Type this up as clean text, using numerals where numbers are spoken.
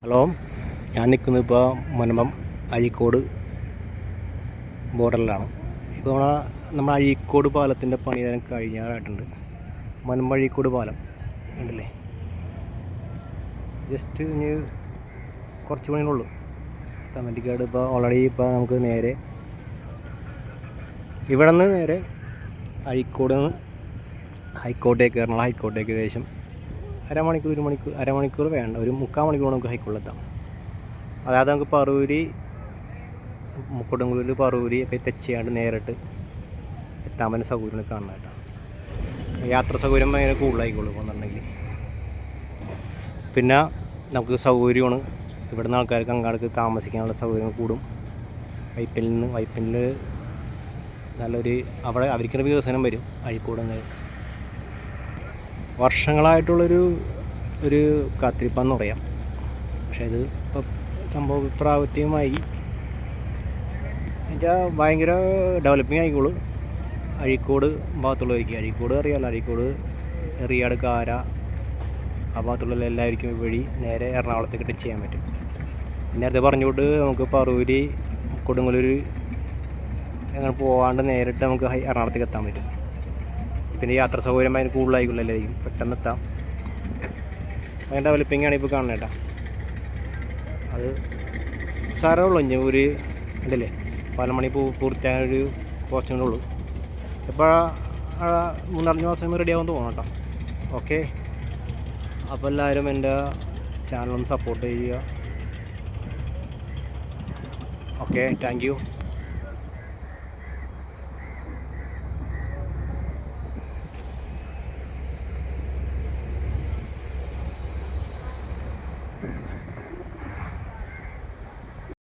Hello, ഞാൻ നിൽക്കുന്നത് ഇപ്പോൾ മുനമ്പം അഴീക്കോട് ബോർഡറിലാണ്. ഇപ്പോൾ നമ്മൾ അഴീക്കോട് പാലത്തിൻ്റെ പണി കഴിഞ്ഞാറായിട്ടുണ്ട്. മുനമ്പം അഴീക്കോട് പാലം ഉണ്ടല്ലേ, ജസ്റ്റ് ഇനി കുറച്ച് പണികളുള്ളൂ. കമൻറ്റിക്കാട് ഇപ്പോൾ ഓൾറെഡി ഇപ്പോൾ നമുക്ക് നേരെ ഇവിടെ നിന്ന് നേരെ അഴീക്കോട് നിന്ന് ഹൈക്കോട്ടേക്ക് എറണാകുളം ഹൈക്കോട്ടേക്ക് ഏകദേശം അരമണിക്കൂർ വേണ്ട, ഒരു 3/4 മണിക്കൂർ നമുക്ക് ഹൈക്കോട്ടിലെത്താം. അതായത് നമുക്ക് പറവൂര് കൊടുങ്ങല്ലൂർ പറവൂര് ഒക്കെ ടച്ച് ചെയ്യാണ്ട് നേരിട്ട് എത്താൻ പറ്റുന്ന സൗകര്യം കാണുന്ന കേട്ടോ. യാത്ര സൗകര്യം ഭയങ്കര കൂടുതലായിക്കോളൂ എന്നുണ്ടെങ്കിൽ. പിന്നെ നമുക്ക് സൗകര്യമാണ് ഇവിടുന്ന് ആൾക്കാർക്ക് അങ്ങാടേക്ക് താമസിക്കാനുള്ള സൗകര്യം കൂടും. വൈപ്പിനിൽ നല്ലൊരു അവിടെ അവർക്കൊരു വികസനം വരും. അഴീക്കോട് വർഷങ്ങളായിട്ടുള്ളൊരു കാത്തിരിപ്പാന്ന് പറയാം. പക്ഷേ ഇത് ഇപ്പോൾ സംഭവം പ്രാവർത്തികമായി എൻ്റെ ഭയങ്കര ഡെവലപ്പിംഗ് ആയിക്കോളൂ. അഴീക്കോട് ഭാഗത്തുള്ളവർക്ക് അഴീക്കോട് അറിയാമല്ലോ, അഴീക്കോട് എറിയാട് കാര ആ ഭാഗത്തുള്ള എല്ലാവർക്കും വഴി നേരെ എറണാകുളത്തേക്ക് ടച്ച് ചെയ്യാൻ പറ്റും. നേരത്തെ പറഞ്ഞുകൊണ്ട് നമുക്ക് പറവൂര് കൊടുങ്ങല്ലൂർ അങ്ങനെ പോകാണ്ട് നേരിട്ട് നമുക്ക് എറണാകുളത്തേക്ക് എത്താൻ പറ്റും. പിന്നെ യാത്ര സൗകര്യം അതിന് കൂടുതലായിക്കുള്ള എല്ലാവർക്കും പെട്ടെന്ന് എത്താം. ഭയങ്കര ഡെവലപ്പിംഗ് ആണ് ഇപ്പോൾ കാണുന്നത് കേട്ടോ. അത് സാരമുള്ളൂ, ഇനി ഒരു ഉണ്ടല്ലേ 12 മണി പൂർത്തിയായൊരു കുറച്ചും കൂടെ ഉള്ളൂ. ഇപ്പോൾ 3-4 മാസം റെഡി ആകുമെന്ന് തോന്നണം കേട്ടോ. ഓക്കെ, അപ്പോൾ എല്ലാവരും എൻ്റെ ചാനലൊന്ന് സപ്പോർട്ട് ചെയ്യുക. Okay, thank you.